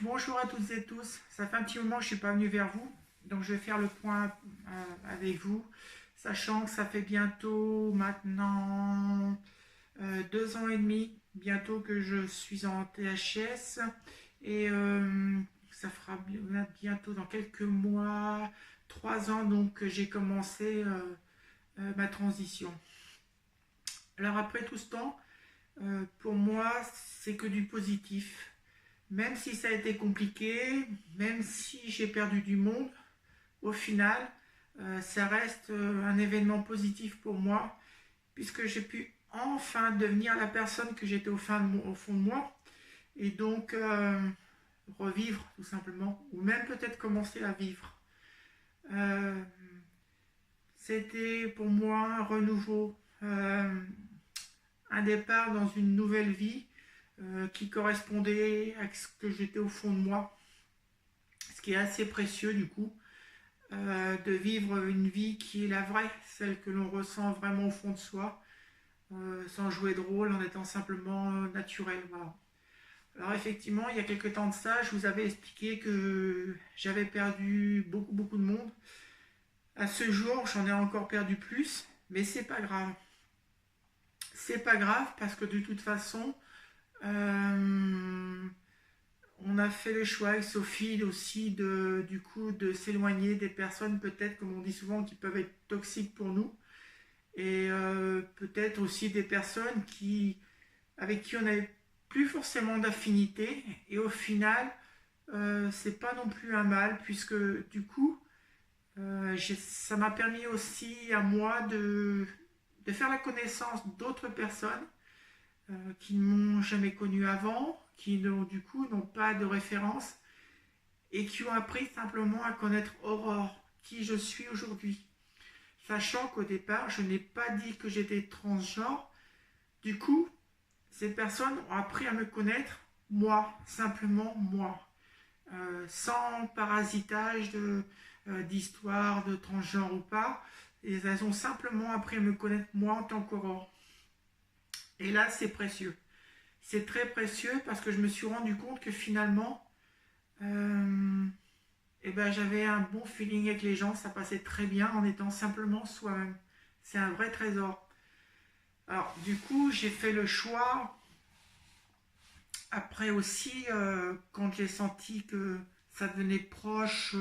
Bonjour à toutes et tous, ça fait un petit moment que je ne suis pas venu vers vous, donc je vais faire le point avec vous, sachant que ça fait bientôt maintenant 2 ans et demi, bientôt que je suis en THS, et ça fera bientôt dans quelques mois, 3 ans donc que j'ai commencé ma transition. Alors après tout ce temps, pour moi c'est que du positif. Même si ça a été compliqué, même si j'ai perdu du monde, au final, ça reste un événement positif pour moi, puisque j'ai pu enfin devenir la personne que j'étais au fond de moi, et donc revivre tout simplement, ou même peut-être commencer à vivre. Euh, C'était pour moi un renouveau, un départ dans une nouvelle vie qui correspondait à ce que j'étais au fond de moi, ce qui est assez précieux du coup, de vivre une vie qui est la vraie, celle que l'on ressent vraiment au fond de soi, sans jouer de rôle, en étant simplement naturel. Voilà. Alors effectivement, il y a quelques temps de ça, je vous avais expliqué que j'avais perdu beaucoup de monde. À ce jour, j'en ai encore perdu plus, mais c'est pas grave. C'est pas grave parce que de toute façon, euh, on a fait le choix avec Sophie aussi du coup de s'éloigner des personnes peut-être comme on dit souvent qui peuvent être toxiques pour nous et peut-être aussi des personnes avec qui on n'avait plus forcément d'affinité et au final c'est pas non plus un mal puisque du coup ça m'a permis aussi à moi de faire la connaissance d'autres personnes qui ne m'ont jamais connu avant, qui du coup n'ont pas de référence et qui ont appris simplement à connaître Aurore, qui je suis aujourd'hui. Sachant qu'au départ, je n'ai pas dit que j'étais transgenre. Du coup, ces personnes ont appris à me connaître, moi, simplement moi. Sans parasitage d'histoire de transgenre ou pas. Et elles ont simplement appris à me connaître moi en tant qu'Aurore. Et là, c'est précieux. C'est très précieux parce que je me suis rendu compte que finalement, euh, eh ben, j'avais un bon feeling avec les gens, ça passait très bien en étant simplement soi-même. C'est un vrai trésor. Alors, du coup, j'ai fait le choix, après aussi, quand j'ai senti que ça devenait proche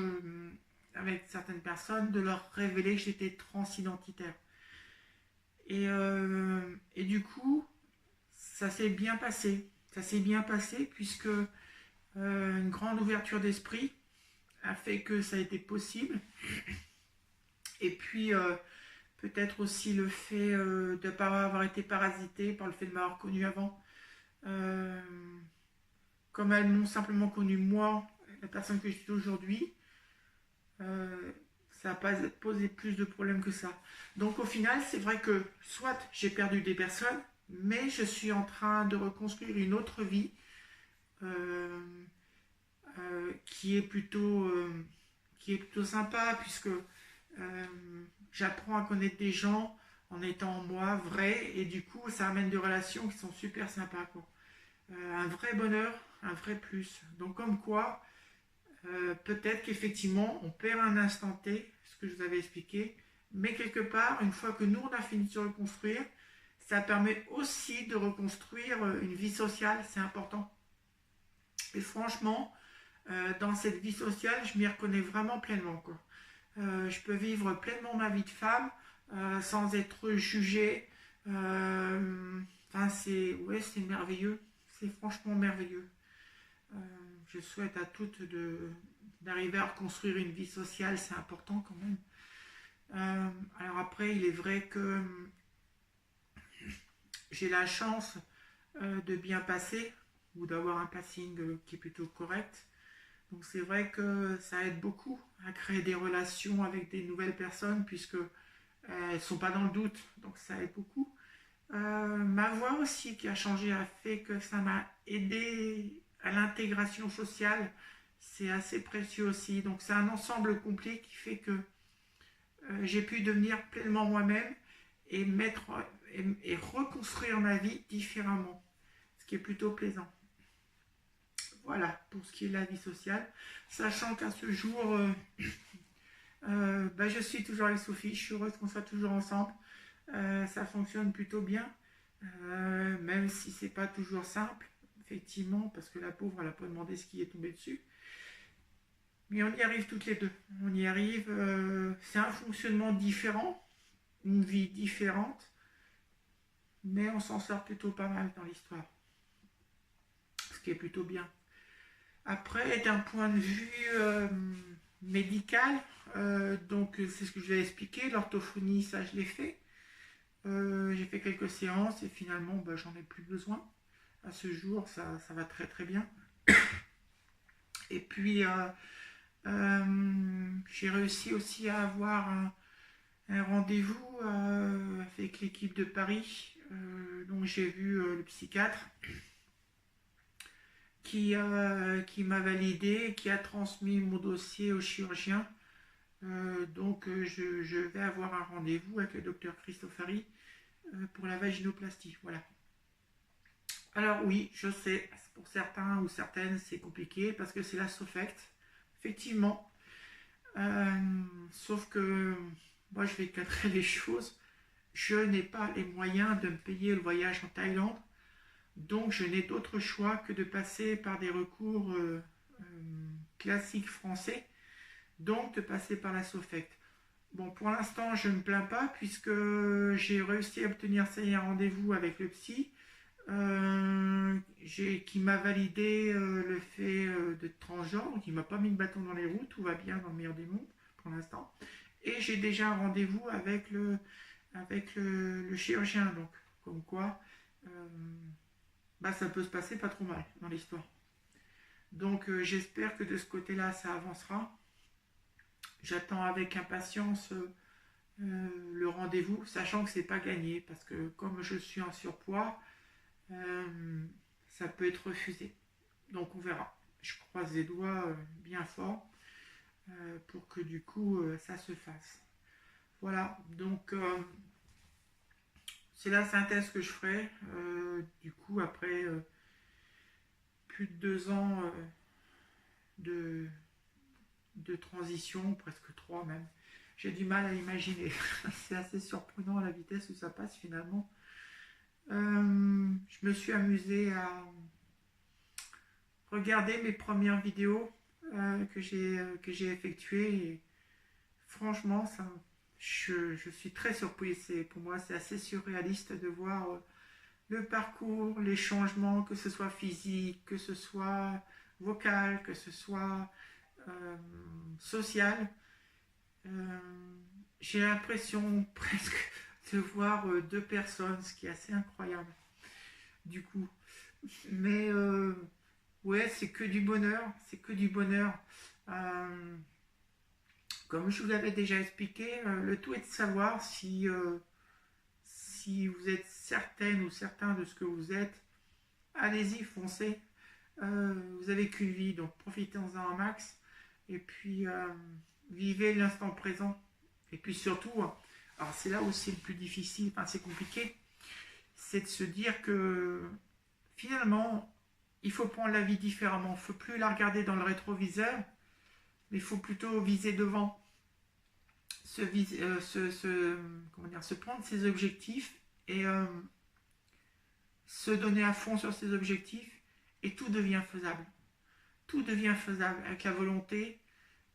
avec certaines personnes, de leur révéler que j'étais transidentitaire. Et du coup, ça s'est bien passé. Ça s'est bien passé puisque une grande ouverture d'esprit a fait que ça a été possible. Et puis, peut-être aussi le fait de ne pas avoir été parasité par le fait de m'avoir connu avant. Euh, Comme elles m'ont simplement connu moi, la personne que je suis aujourd'hui, euh, ça n'a pas posé plus de problèmes que ça. Donc au final, c'est vrai que soit j'ai perdu des personnes, mais je suis en train de reconstruire une autre vie euh, qui est plutôt sympa puisque j'apprends à connaître des gens en étant moi vrai et du coup ça amène des relations qui sont super sympas quoi. Un vrai bonheur, un vrai plus. Donc comme quoi, peut-être qu'effectivement on perd un instant T, ce que je vous avais expliqué, mais quelque part, une fois que nous on a fini de se reconstruire, ça permet aussi de reconstruire une vie sociale, c'est important. Et franchement, dans cette vie sociale, je m'y reconnais vraiment pleinement quoi. Je peux vivre pleinement ma vie de femme sans être jugée. Enfin, c'est merveilleux. C'est franchement merveilleux. Euh, je souhaite à toutes d'arriver à reconstruire une vie sociale, c'est important quand même. Alors après, il est vrai que j'ai la chance de bien passer ou d'avoir un passing qui est plutôt correct. Donc c'est vrai que ça aide beaucoup à créer des relations avec des nouvelles personnes puisque elles ne sont pas dans le doute, donc ça aide beaucoup. Ma voix aussi qui a changé a fait que ça m'a aidé à l'intégration sociale. C'est assez précieux aussi. Donc c'est un ensemble complet qui fait que j'ai pu devenir pleinement moi-même et, reconstruire ma vie différemment, ce qui est plutôt plaisant. Voilà, pour ce qui est de la vie sociale. Sachant qu'à ce jour, je suis toujours avec Sophie, je suis heureuse qu'on soit toujours ensemble. Ça fonctionne plutôt bien, même si c'est pas toujours simple, effectivement, parce que la pauvre, elle n'a pas demandé ce qui est tombé dessus. Mais on y arrive toutes les deux. On y arrive. C'est un fonctionnement différent, une vie différente, mais on s'en sort plutôt pas mal dans l'histoire. Ce qui est plutôt bien. Après, d'un point de vue médical, donc c'est ce que je vais expliquer. L'orthophonie, ça je l'ai fait. J'ai fait quelques séances et finalement, j'en ai plus besoin. À ce jour, ça va très très bien. Et puis, j'ai réussi aussi à avoir un rendez-vous avec l'équipe de Paris. Donc j'ai vu le psychiatre qui m'a validé, qui a transmis mon dossier au chirurgien. Je vais avoir un rendez-vous avec le docteur Christofari pour la vaginoplastie. Voilà. Alors oui, je sais, pour certains ou certaines, c'est compliqué parce que c'est la Sofect, effectivement. Sauf que moi, je vais cadrer les choses. Je n'ai pas les moyens de me payer le voyage en Thaïlande. Donc, je n'ai d'autre choix que de passer par des recours classiques français. Donc, de passer par la Sofect. Bon, pour l'instant, je ne me plains pas puisque j'ai réussi à obtenir un rendez-vous avec le psy qui m'a validé le fait d'être transgenre, qui m'a pas mis le bâton dans les roues, tout va bien dans le meilleur des mondes pour l'instant. Et j'ai déjà un rendez-vous avec le chirurgien, donc comme quoi ça peut se passer pas trop mal dans l'histoire. Donc j'espère que de ce côté-là, ça avancera. J'attends avec impatience le rendez-vous, sachant que c'est pas gagné, parce que comme je suis en surpoids, ça peut être refusé. Donc on verra. Je croise les doigts bien fort pour que du coup ça se fasse. Voilà, donc c'est la synthèse que je ferai. Du coup, après plus de 2 ans de transition, presque 3 même, j'ai du mal à imaginer. C'est assez surprenant la vitesse où ça passe finalement. Je me suis amusée à regarder mes premières vidéos que j'ai effectuées et franchement, je suis très surprise. Pour moi, c'est assez surréaliste de voir le parcours, les changements, que ce soit physique, que ce soit vocal, que ce soit social. J'ai l'impression presque de voir 2 personnes, ce qui est assez incroyable du coup. Mais ouais, c'est que du bonheur, c'est que du bonheur. Comme je vous l'avais déjà expliqué, le tout est de savoir si vous êtes certaine ou certain de ce que vous êtes. Allez-y, foncez. Vous avez qu'une vie, donc profitez-en un max. Et puis, vivez l'instant présent. Et puis surtout, alors c'est là où c'est le plus difficile, enfin c'est compliqué, c'est de se dire que finalement, il faut prendre la vie différemment. Il ne faut plus la regarder dans le rétroviseur, mais il faut plutôt viser devant. Se prendre ses objectifs et se donner à fond sur ses objectifs et tout devient faisable. Tout devient faisable avec la volonté,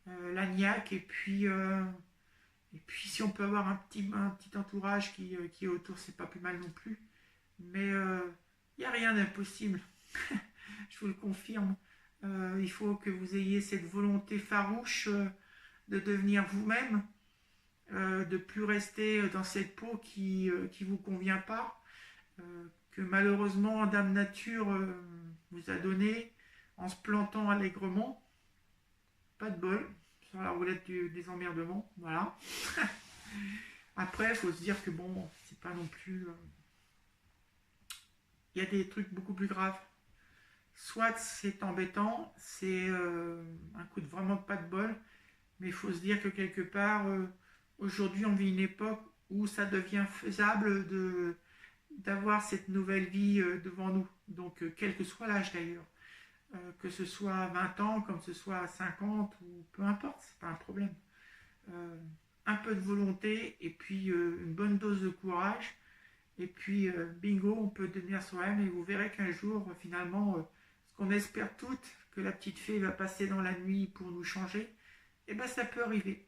la niaque et puis si on peut avoir un petit entourage qui est autour, c'est pas plus mal non plus. Mais il n'y a rien d'impossible. Je vous le confirme. Il faut que vous ayez cette volonté farouche de devenir vous-même, de plus rester dans cette peau qui vous convient pas, que malheureusement Dame Nature vous a donné en se plantant allègrement. Pas de bol sur la roulette des emmerdements. Voilà. Après, il faut se dire que bon, c'est pas non plus. Il y a des trucs beaucoup plus graves. Soit c'est embêtant, c'est un coup de vraiment pas de bol, mais il faut se dire que quelque part, aujourd'hui, on vit une époque où ça devient faisable d'avoir cette nouvelle vie devant nous. Donc, quel que soit l'âge d'ailleurs. que ce soit à 20 ans, comme ce soit à 50 ou peu importe, c'est pas un problème. Euh, un peu de volonté et puis une bonne dose de courage. Et puis, bingo, on peut devenir soi-même et vous verrez qu'un jour, finalement, ce qu'on espère toutes, que la petite fée va passer dans la nuit pour nous changer, eh ben ça peut arriver.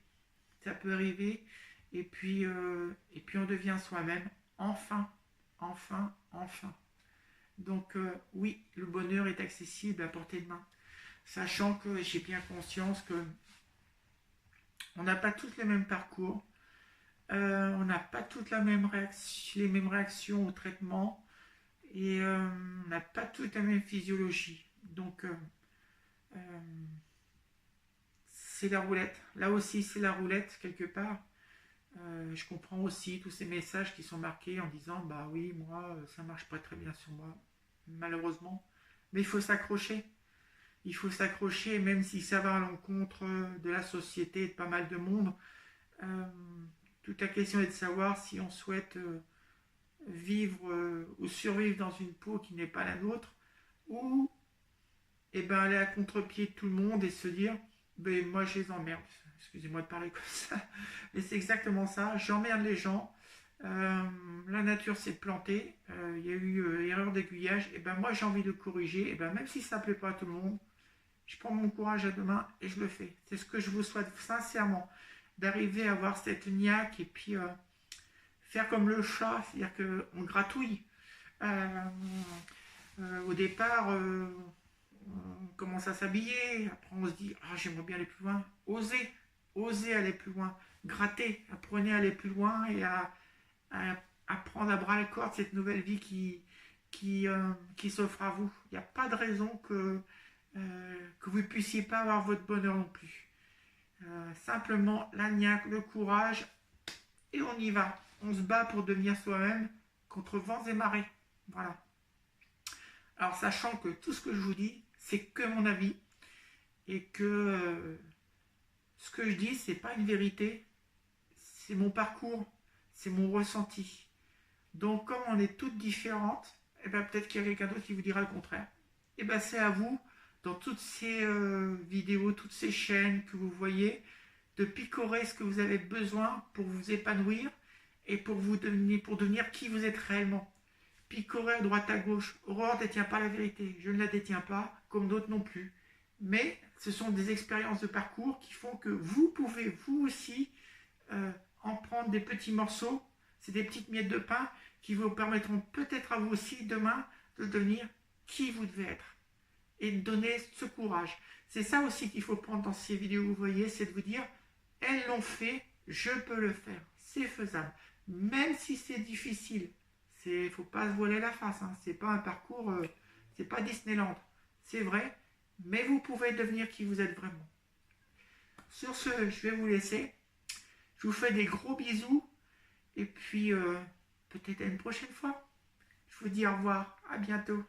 Ça peut arriver. Et puis on devient soi-même. Enfin, enfin, enfin. Donc, oui, le bonheur est accessible à portée de main. Sachant que j'ai bien conscience que on n'a pas tous les mêmes parcours, on n'a pas toutes les mêmes réactions au traitement et on n'a pas toutes la même physiologie. Donc, euh, c'est la roulette. Là aussi, c'est la roulette quelque part. Je comprends aussi tous ces messages qui sont marqués en disant bah oui, moi, ça marche pas très bien sur moi, malheureusement. Mais il faut s'accrocher. Il faut s'accrocher, même si ça va à l'encontre de la société et de pas mal de monde. Euh, Toute la question est de savoir si on souhaite vivre ou survivre dans une peau qui n'est pas la nôtre, ou eh ben, aller à contre-pied de tout le monde et se dire ben, moi je les emmerde. Excusez-moi de parler comme ça, mais c'est exactement ça. J'emmerde les gens. La nature s'est plantée. Il y a eu erreur d'aiguillage. Et ben moi j'ai envie de corriger. Et ben même si ça ne plaît pas à tout le monde, je prends mon courage à deux mains et je le fais. C'est ce que je vous souhaite sincèrement, d'arriver à avoir cette niaque et puis faire comme le chat, c'est-à-dire qu'on gratouille. Euh, Au départ, on commence à s'habiller, après on se dit ah j'aimerais bien aller plus loin. Oser aller plus loin, gratter, apprenez à aller plus loin et à prendre à bras le corps cette nouvelle vie qui s'offre à vous. Il n'y a pas de raison que vous ne puissiez pas avoir votre bonheur non plus. Simplement la niaque, le courage et on y va. On se bat pour devenir soi-même contre vents et marées. Voilà. Alors sachant que tout ce que je vous dis, c'est que mon avis et que ce que je dis, c'est pas une vérité, c'est mon parcours, c'est mon ressenti. Donc comme on est toutes différentes, et ben peut-être qu'il y a quelqu'un d'autre qui vous dira le contraire. Et ben c'est à vous, dans toutes ces vidéos, toutes ces chaînes que vous voyez, de picorer ce que vous avez besoin pour vous épanouir et pour devenir qui vous êtes réellement. Picorer à droite à gauche. Aurore ne détient pas la vérité. Je ne la détiens pas, comme d'autres non plus. Mais ce sont des expériences de parcours qui font que vous pouvez, vous aussi, en prendre des petits morceaux. C'est des petites miettes de pain qui vous permettront peut-être à vous aussi demain de devenir qui vous devez être. Et de donner ce courage. C'est ça aussi qu'il faut prendre dans ces vidéos, vous voyez, c'est de vous dire, elles l'ont fait, je peux le faire. C'est faisable. Même si c'est difficile. Il ne faut pas se voiler la face, hein. C'est pas un parcours, c'est pas Disneyland. C'est vrai, mais vous pouvez devenir qui vous êtes vraiment. Sur ce, je vais vous laisser. Je vous fais des gros bisous. Et puis, peut-être à une prochaine fois. Je vous dis au revoir. À bientôt.